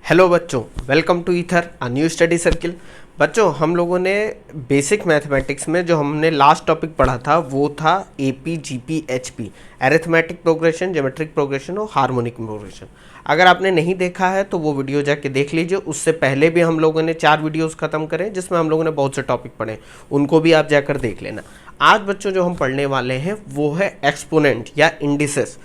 Hello बच्चों, welcome to Ether a new study circle. बच्चों, हम लोगों ने बेसिक मैथमेटिक्स में जो हमने लास्ट टॉपिक पढ़ा था वो था AP GP HP, arithmetic progression, geometric progression और हार्मोनिक प्रोग्रेशन। अगर आपने नहीं देखा है तो वो वीडियो जाके देख लीजिए। उससे पहले भी हम लोगों ने 4 वीडियोस खत्म करे जिसमें हम लोगों ने बहुत से टॉपिक पढ़े, उनको भी आप जाकर देख लेना। आज बच्चों जो हम पढ़ने वाले हैं वो है एक्सपोनेंट या इंडिसेस।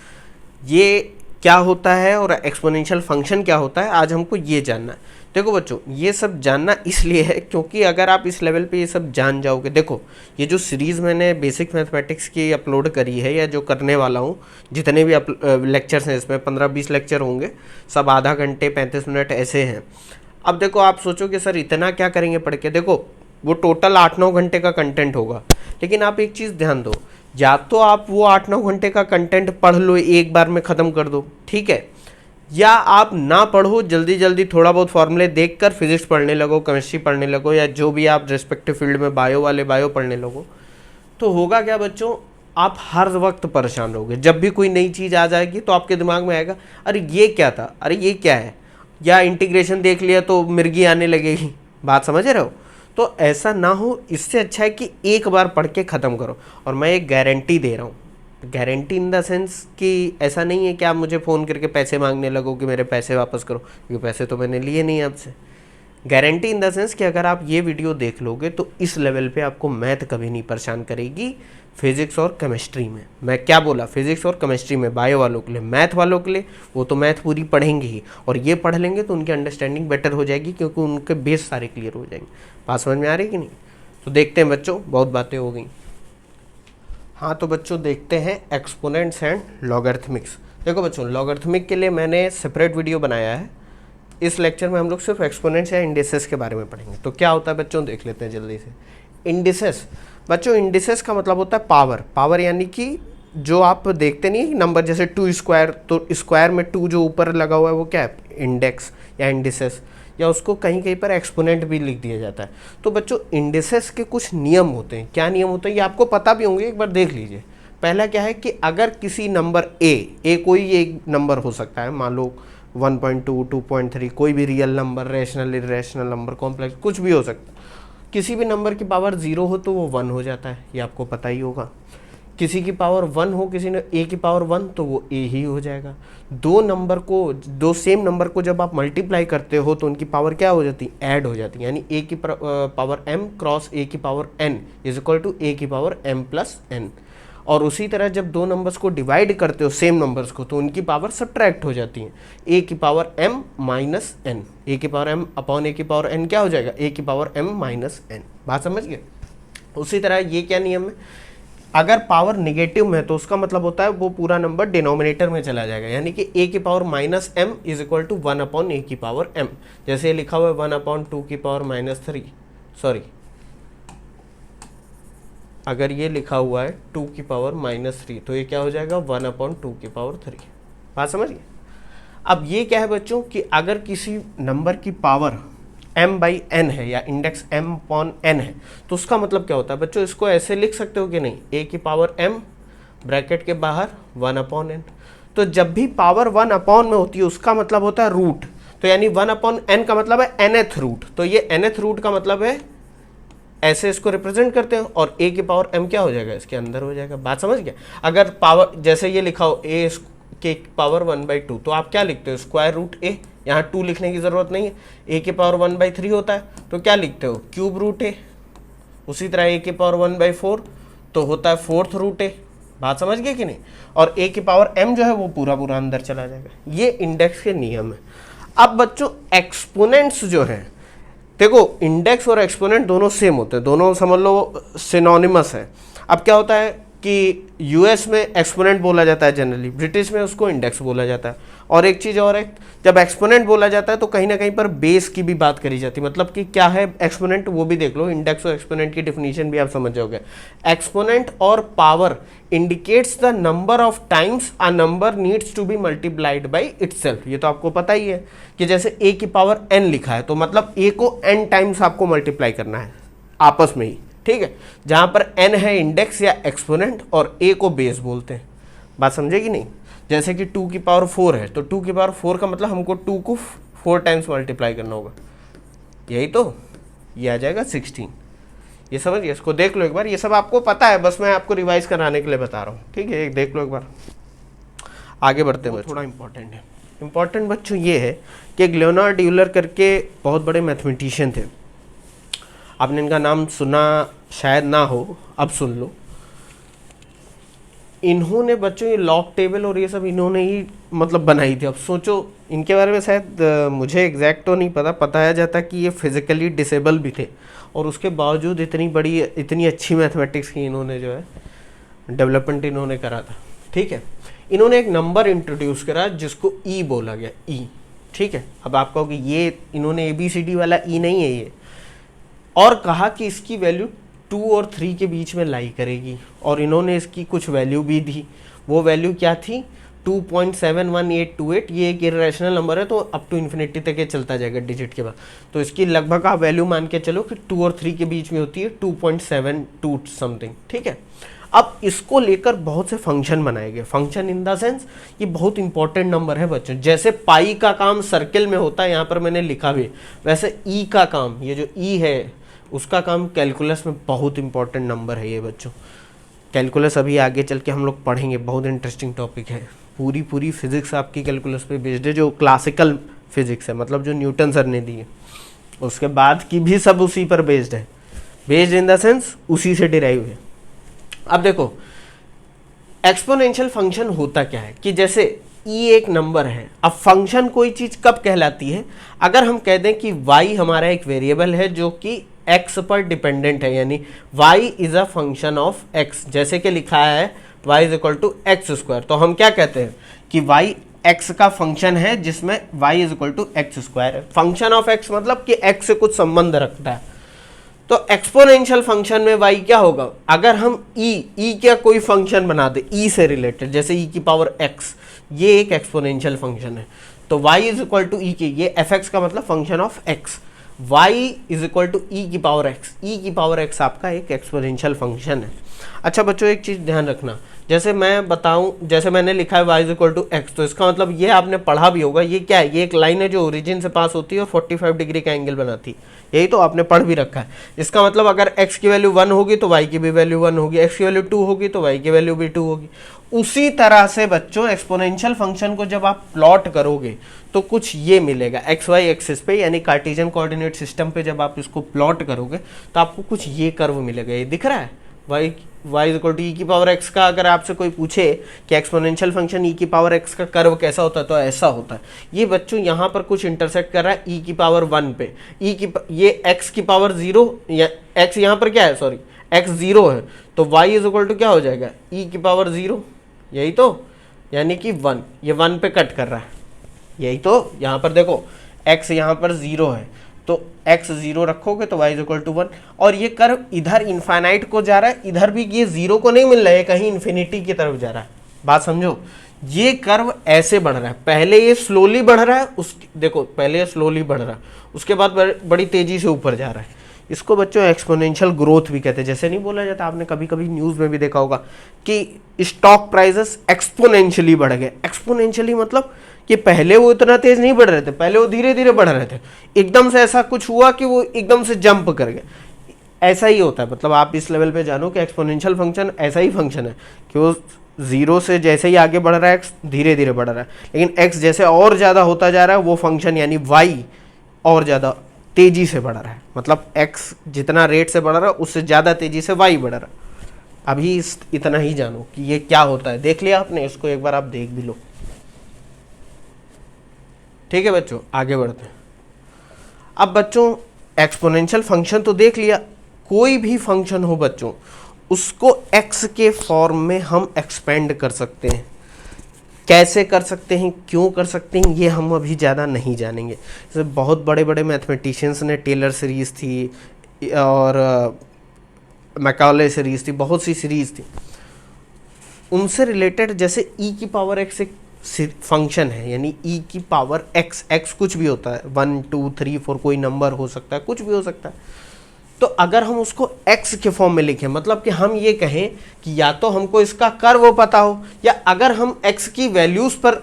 ये क्या होता है और एक्सपोनेंशियल फंक्शन क्या होता है, आज हमको ये जानना है। देखो बच्चों, ये सब जानना इसलिए है क्योंकि अगर आप इस लेवल पे ये सब जान जाओगे, देखो ये जो सीरीज़ मैंने बेसिक मैथमेटिक्स की अपलोड करी है या जो करने वाला हूँ, जितने भी लेक्चर्स हैं इसमें 15-20 लेक्चर होंगे, सब आधा घंटे 35 मिनट ऐसे हैं। अब देखो आप सोचोगे सर इतना क्या करेंगे पढ़ के, देखो वो टोटल 8-9 घंटे का कंटेंट होगा। लेकिन आप एक चीज़ ध्यान दो, या तो आप वो 8-9 घंटे का कंटेंट पढ़ लो, एक बार में ख़त्म कर दो, ठीक है, या आप ना पढ़ो, जल्दी जल्दी थोड़ा बहुत फॉर्मूले देखकर फिजिक्स पढ़ने लगो, केमिस्ट्री पढ़ने लगो, या जो भी आप रिस्पेक्टिव फील्ड में बायो वाले बायो पढ़ने लगो। तो होगा क्या बच्चों, आप हर वक्त परेशान रहोगे। जब भी कोई नई चीज़ आ जाएगी तो आपके दिमाग में आएगा अरे ये क्या था, अरे ये क्या है, या इंटीग्रेशन देख लिया तो मिर्गी आने लगेगी। बात समझ रहे हो? तो ऐसा ना हो, इससे अच्छा है कि एक बार पढ़ के ख़त्म करो। और मैं एक गारंटी दे रहा हूँ, गारंटी इन द सेंस कि ऐसा नहीं है कि आप मुझे फ़ोन करके पैसे मांगने लगो कि मेरे पैसे वापस करो, क्योंकि पैसे तो मैंने लिए नहीं आपसे। गारंटी इन द सेंस कि अगर आप ये वीडियो देख लोगे तो इस लेवल पे आपको मैथ कभी नहीं परेशान करेगी, फिजिक्स और केमिस्ट्री में। मैं क्या बोला, फिजिक्स और केमिस्ट्री में, बायो वालों के लिए, मैथ वालों के लिए वो तो मैथ पूरी पढ़ेंगे ही, और ये पढ़ लेंगे तो उनकी अंडरस्टैंडिंग बेटर हो जाएगी क्योंकि उनके बेस सारे क्लियर हो जाएंगे। बात समझ में आ रही कि नहीं? तो देखते हैं बच्चों, बहुत बातें हो गई। हाँ तो बच्चों देखते हैं एक्सपोनेंट्स एंड लॉगरिथमिक्स। देखो बच्चों, लॉगरिथमिक के लिए मैंने सेपरेट वीडियो बनाया है। इस लेक्चर में हम लोग सिर्फ एक्सपोनेंट्स या इंडिसेस के बारे में पढ़ेंगे। तो क्या होता है बच्चों, देख लेते हैं जल्दी से। इंडिसेस, बच्चों इंडिसेस का मतलब होता है पावर। पावर यानी कि जो आप देखते नहीं है नंबर, जैसे 2 स्क्वायर, तो स्क्वायर में 2 जो ऊपर लगा हुआ है वो क्या है, इंडेक्स या इंडिसेस, या उसको कहीं कहीं पर एक्सपोनेंट भी लिख दिया जाता है। तो बच्चों इंडिसेस के कुछ नियम होते हैं। क्या नियम होते हैं ये आपको पता भी होंगे, एक बार देख लीजिए। पहला क्या है कि अगर किसी नंबर ए कोई एक नंबर हो सकता है, मान लो 1.2, 2.3, कोई भी real number, rational, irrational number, complex, कुछ भी हो सकता है। किसी भी नंबर की पावर 0 हो तो वो 1 हो जाता है, ये आपको पता ही होगा। किसी की पावर 1 हो, किसी ने ए की पावर 1, तो वो ए ही हो जाएगा। दो सेम नंबर को जब आप मल्टीप्लाई करते हो तो उनकी पावर क्या हो जाती है, ऐड हो जाती है। यानी ए की पावर m क्रॉस ए की power n is equal to A की पावर m प्लस n। और उसी तरह जब दो नंबर्स को डिवाइड करते हो, सेम नंबर्स को, तो उनकी पावर सब्ट्रैक्ट हो जाती है। ए की पावर m माइनस n, ए की पावर m अपॉन ए की पावर n क्या हो जाएगा, ए की पावर m माइनस n। बात समझ गए? उसी तरह ये क्या नियम है, अगर पावर निगेटिव में तो उसका मतलब होता है वो पूरा नंबर डिनोमिनेटर में चला जाएगा। यानी कि ए की power minus m is equal to 1 upon A की पावर m। जैसे लिखा हुआ है 1 अपॉन 2 की पावर माइनस 3, सॉरी, अगर ये लिखा हुआ है 2 की पावर माइनस 3 तो ये क्या हो जाएगा, 1 अपॉन 2 की पावर 3। बात समझिए? अब ये क्या है बच्चों कि अगर किसी नंबर की पावर m बाई n है या इंडेक्स m अपॉन n है तो उसका मतलब क्या होता है बच्चों, इसको ऐसे लिख सकते हो कि नहीं, a की पावर m ब्रैकेट के बाहर 1 अपॉन n। तो जब भी पावर 1 अपॉन में होती है उसका मतलब होता है रूट। तो यानी 1 अपॉन n का मतलब है nth रूट। तो ये nth रूट का मतलब है ऐसे इसको रिप्रेजेंट करते हैं, और a की पावर m क्या हो जाएगा, इसके अंदर हो जाएगा। बात समझ गया? अगर पावर जैसे ये लिखा हो a के पावर 1/2 तो आप क्या लिखते हो, स्क्वायर रूट a। यहाँ 2 लिखने की ज़रूरत नहीं है। a की पावर 1/3 होता है तो क्या लिखते हो, क्यूब रूट a। उसी तरह a की पावर 1/4 तो होता है फोर्थ रूट a। बात समझ गए कि नहीं? और a की पावर m जो है वो पूरा पूरा अंदर चला जाएगा। ये इंडेक्स के नियम है। अब बच्चों एक्सपोनेंट्स जो हैं, देखो इंडेक्स और एक्सपोनेंट दोनों सेम होते हैं, दोनों समझ लो सिनोनिमस है। अब क्या होता है कि यूएस में एक्सपोनेंट बोला जाता है जनरली, ब्रिटिश में उसको इंडेक्स बोला जाता है। और एक चीज़ और है, जब एक्सपोनेंट बोला जाता है तो कहीं ना कहीं पर बेस की भी बात करी जाती है। मतलब कि क्या है एक्सपोनेंट वो भी देख लो, इंडेक्स और एक्सपोनेंट की डिफिनीशन भी आप समझ जाओगे। एक्सपोनेंट और power indicates the number of times a number needs to be multiplied by itself. ये तो आपको पता ही है कि जैसे a की पावर n लिखा है तो मतलब a को n टाइम्स आपको मल्टीप्लाई करना है आपस में ही, ठीक है। जहां पर n है इंडेक्स या एक्सपोनेंट और a को बेस बोलते हैं। बात समझे कि नहीं? जैसे कि 2 की पावर 4 है तो 2 की पावर 4 का मतलब हमको 2 को 4 टाइम्स मल्टीप्लाई करना होगा, यही तो, ये आ जाएगा 16। ये समझिए, इसको देख लो एक बार, ये सब आपको पता है, बस मैं आपको रिवाइज कराने के लिए बता रहा हूँ, ठीक है। देख लो एक बार, आगे बढ़ते हैं। थोड़ा इंपॉर्टेंट है, इंपॉर्टेंट बच्चों ये है कि लियोनार्ड यूलर करके बहुत बड़े मैथमेटिशियन थे, आपने इनका नाम सुना शायद ना हो, अब सुन लो। इन्होंने बच्चों ये लॉग टेबल और ये सब इन्होंने ही मतलब बनाई थी। अब सोचो इनके बारे में, शायद मुझे एग्जैक्ट तो नहीं पता, बताया जाता कि ये फिजिकली डिसेबल भी थे और उसके बावजूद इतनी अच्छी मैथमेटिक्स की इन्होंने जो है डेवलपमेंट इन्होंने करा था, ठीक है। इन्होंने एक नंबर इंट्रोड्यूस करा जिसको ई बोला गया, ई, ठीक है। अब आप कहोगे ये इन्होंने ABCD वाला ई नहीं है ये, और कहा कि इसकी वैल्यू 2 और 3 के बीच में लाई करेगी, और इन्होंने इसकी कुछ वैल्यू भी दी। वो वैल्यू क्या थी? 2.71828। ये एक इरेशनल नंबर है तो अप टू इन्फिनिटी तक ये चलता जाएगा डिजिट के बाद, तो इसकी लगभग आप वैल्यू मान के चलो कि 2 और 3 के बीच में होती है 2.72 समथिंग, ठीक है। अब इसको लेकर बहुत से फंक्शन बनाए गए। फंक्शन इन द सेंस ये बहुत इंपॉर्टेंट नंबर है बच्चों, जैसे पाई का काम सर्किल में होता है, यहाँ पर मैंने लिखा भी, वैसे ई का काम, ये जो ई है उसका काम कैलकुलस में बहुत इंपॉर्टेंट नंबर है ये बच्चों। कैलकुलस अभी आगे चल के हम लोग पढ़ेंगे, बहुत इंटरेस्टिंग टॉपिक है। पूरी फिजिक्स आपकी कैलकुलस पे बेस्ड है, जो क्लासिकल फिजिक्स है, मतलब जो न्यूटन सर ने दी है, उसके बाद की भी सब उसी पर बेस्ड है। बेस्ड इन द सेंस उसी से डिराइव है। अब देखो एक्सपोनेंशियल फंक्शन होता क्या है कि जैसे ई एक नंबर है, अब फंक्शन कोई चीज कब कहलाती है? अगर हम कह दें कि y हमारा एक वेरिएबल है जो कि x पर डिपेंडेंट है, यानी y is a function of x, जैसे कि लिखा है y is equal to x square, तो हम क्या कहते हैं कि y x का फंक्शन है जिसमें y is equal to x square है। फंक्शन ऑफ x मतलब कि x से कुछ संबंध रखता है। तो एक्सपोनेंशियल फंक्शन में y क्या होगा? अगर हम e का कोई फंक्शन बना दे e से रिलेटेड, जैसे e की पावर x, ये एक एक्सपोनेंशियल फंक्शन है, तो y is equal to E के, ये fx का मतलब function of x, y is equal to E की पावर x, ई की पावर x आपका एक एक्सपोनेंशियल फंक्शन है। अच्छा बच्चों एक चीज़ ध्यान रखना, जैसे मैं बताऊं, जैसे मैंने लिखा है y is equal to x, तो इसका मतलब ये आपने पढ़ा भी होगा, ये क्या है? ये एक लाइन है जो ओरिजिन से पास होती है और 45 डिग्री का एंगल बनाती है, यही तो आपने पढ़ भी रखा है। इसका मतलब अगर x की वैल्यू 1 होगी तो y की भी वैल्यू 1 होगी, x की वैल्यू 2 होगी तो y की वैल्यू भी 2 होगी। उसी तरह से बच्चों एक्सपोनेंशियल फंक्शन को जब आप प्लॉट करोगे तो कुछ ये मिलेगा एक्स वाई एक्सिस पे, यानी कार्टेशियन कोऑर्डिनेट सिस्टम पे जब आप इसको प्लॉट करोगे तो आपको कुछ ये कर्व मिलेगा। ये दिख रहा है y is equal to E की पावर एक्स का, अगर आपसे कोई पूछे कि एक्सपोनेंशियल फंक्शन ई की पावर एक्स का कर्व कैसा होता है तो ऐसा होता है। ये बच्चों यहाँ पर कुछ इंटरसेक्ट कर रहा है ई की पावर 1 पे, ये एक्स की पावर 0, या एक्स यहाँ पर क्या है, सॉरी एक्स 0 है, तो y इज इक्वल टू क्या हो जाएगा? ई की पावर 0, यही तो, यानी कि 1, ये 1 पे कट कर रहा है, यही तो। यहाँ पर देखो x यहाँ पर 0 है, तो x 0 रखोगे तो y इज इक्वल टू 1, और ये कर्व इधर इनफाइनाइट को जा रहा है, इधर भी ये 0 को नहीं मिल रहा है, कहीं इन्फिनिटी की तरफ जा रहा है। बात समझो, ये कर्व ऐसे बढ़ रहा है, पहले ये स्लोली बढ़ रहा है, देखो पहले ये स्लोली बढ़ रहा है, उसके बाद बड़ी तेजी से ऊपर जा रहा है। इसको बच्चों एक्सपोनेंशियल ग्रोथ भी कहते हैं। जैसे नहीं बोला जाता, आपने कभी कभी न्यूज़ में भी देखा होगा कि स्टॉक प्राइसेस एक्सपोनेंशियली बढ़ गए। एक्सपोनेंशियली मतलब कि पहले वो इतना तेज नहीं बढ़ रहे थे, पहले वो धीरे धीरे बढ़ रहे थे, एकदम से ऐसा कुछ हुआ कि वो एकदम से जंप कर गए। ऐसा ही होता है, मतलब आप इस लेवल पे जानो कि एक्सपोनेंशियल फंक्शन ऐसा ही फंक्शन है कि वो 0 से जैसे ही आगे बढ़ रहा है एक्स धीरे धीरे बढ़ रहा है, लेकिन एक्स जैसे और ज़्यादा होता जा रहा है वो फंक्शन यानी वाई और ज़्यादा तेजी से बढ़ रहा है। मतलब x जितना रेट से बढ़ रहा है उससे ज़्यादा तेजी से y बढ़ रहा है। अभी इतना ही जानो कि ये क्या होता है। देख लिया आपने, इसको एक बार आप देख भी लो। ठीक है बच्चों, आगे बढ़ते हैं। अब बच्चों एक्सपोनेंशियल फंक्शन तो देख लिया, कोई भी फंक्शन हो बच्चों उसको x के फॉर्म में हम एक्सपेंड कर सकते हैं। कैसे कर सकते हैं, क्यों कर सकते हैं, ये हम अभी ज़्यादा नहीं जानेंगे। जैसे बहुत बड़े बड़े मैथमेटिशियंस ने, टेलर सीरीज़ थी और मैकॉले सीरीज़ थी, बहुत सी सीरीज़ थी, उनसे रिलेटेड जैसे e की पावर x एक फंक्शन है, यानी e की पावर x कुछ भी होता है, 1 2 3 4 कोई नंबर हो सकता है, कुछ भी हो सकता है। तो अगर हम उसको x के फॉर्म में लिखें, मतलब कि हम ये कहें कि या तो हमको इसका कर्व पता हो, या अगर हम x की वैल्यूज़ पर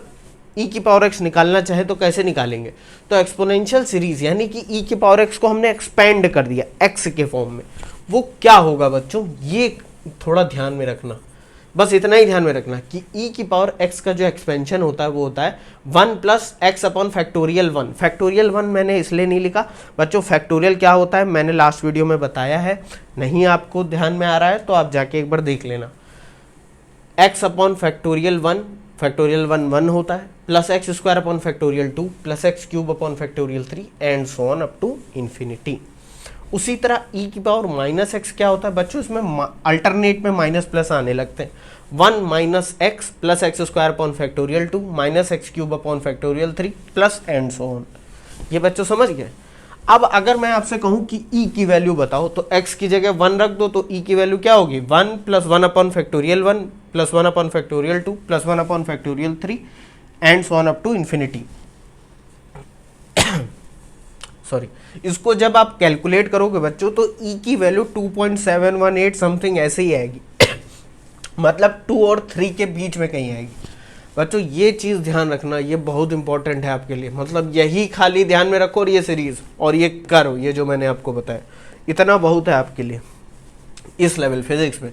ई की पावर एक्स निकालना चाहे तो कैसे निकालेंगे, तो एक्सपोनेंशियल सीरीज यानी कि ई की पावर एक्स को हमने एक्सपेंड कर दिया एक्स के फॉर्म में, वो क्या होगा बच्चों, ये थोड़ा ध्यान में रखना, बस इतना ही ध्यान में रखना कि ई की पावर एक्स का जो एक्सपेंशन होता है वो होता है 1 plus x upon factorial 1। Factorial 1 मैंने इसलिए नहीं लिखा बच्चों, फैक्टोरियल क्या होता है मैंने लास्ट वीडियो में बताया है, नहीं आपको ध्यान में आ रहा है तो आप जाके एक बार देख लेना। एक्स अपॉन फैक्टोरियल 1, फैक्टोरियल 1 1 होता है, plus x square upon factorial 2 plus x cube upon factorial 3 and so on up to infinity. उसी तरह ई की पावर माइनस एक्स क्या होता है बच्चों, इसमें अल्टरनेट में माइनस प्लस आने लगते हैं, 1 minus x plus x square upon factorial 2 minus x cube upon factorial 3 plus and so on. ये बच्चों समझ गए। अब अगर मैं आपसे कहूं कि ई की वैल्यू बताओ तो एक्स की जगह 1 रख दो तो ई की वैल्यू क्या होगी, 1 plus 1 upon factorial 1 plus 1 upon factorial 2 plus 1 upon factorial 3 and so on up to infinity. Sorry, इसको जब आप कैलकुलेट करोगे बच्चों तो ई की वैल्यू 2.718 समथिंग ऐसे ही आएगी मतलब 2 और 3 के बीच में कहीं आएगी बच्चों। ये चीज़ ध्यान रखना, ये बहुत इंपॉर्टेंट है आपके लिए, मतलब यही खाली ध्यान में रखो और ये सीरीज और ये करो, ये जो मैंने आपको बताया इतना बहुत है आपके लिए इस लेवल फिजिक्स में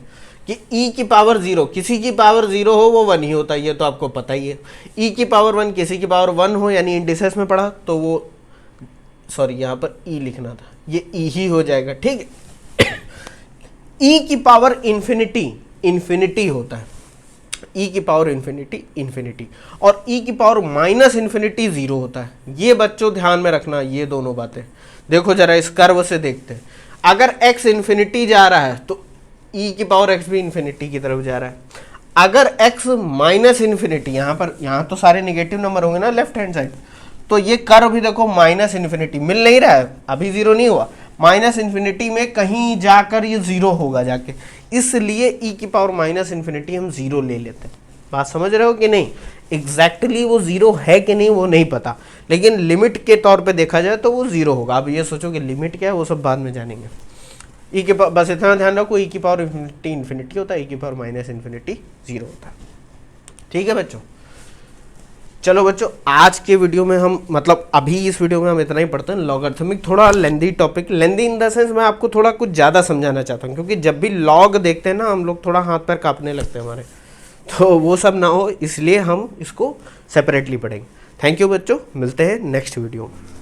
कि ई की पावर 0 किसी की पावर 0 हो वो 1 ही होता है, ये तो आपको पता ही है। ई की पावर 1 किसी की पावर 1 हो यानी इंडिसेस में पढ़ा तो वो सॉरी यहाँ पर ई लिखना था, ये ई ही हो जाएगा, ठीक है। ई की पावर इन्फिनिटी इन्फिनिटी होता है, ई की पावर इन्फिनिटी इन्फिनिटी, और ई की पावर माइनस इन्फिनिटी 0 होता है। ये बच्चों ध्यान में रखना ये दोनों बातें। देखो जरा इस कर्व से देखते हैं, अगर x इन्फिनिटी जा रहा है तो ई की पावर x भी इन्फिनिटी की तरफ जा रहा है। अगर x माइनस इन्फिनिटी, यहाँ तो सारे निगेटिव नंबर होंगे ना लेफ्ट हैंड साइड, तो ये कर्व भी देखो माइनस इन्फिनिटी मिल नहीं रहा है, अभी 0 नहीं हुआ, माइनस इन्फिनिटी में कहीं जाकर ये 0 होगा जाके, इसलिए ई की पावर माइनस इन्फिनिटी हम 0 ले लेते हैं। बात समझ रहे हो कि नहीं, एग्जैक्टली वो 0 है कि नहीं वो नहीं पता, लेकिन लिमिट के तौर पे देखा जाए तो वो 0 होगा। अब ये सोचो कि लिमिट क्या है वो सब बाद में जानेंगे। ई के बस इतना ध्यान रखो, ई की पावर इन्फिनिटी इन्फिनिटी होता है, ई की पावर माइनस इन्फिनिटी 0 होता है, ठीक है बच्चों। चलो बच्चों आज के वीडियो में हम मतलब अभी इस वीडियो में हम इतना ही पढ़ते हैं। लॉगरिथमिक थोड़ा lengthy topic, lengthy in the sense मैं आपको थोड़ा कुछ ज़्यादा समझाना चाहता हूँ, क्योंकि जब भी लॉग देखते हैं ना हम लोग थोड़ा हाथ पैर कांपने लगते हैं हमारे, तो वो सब ना हो इसलिए हम इसको सेपरेटली पढ़ेंगे। थैंक यू बच्चों, मिलते हैं नेक्स्ट वीडियो में।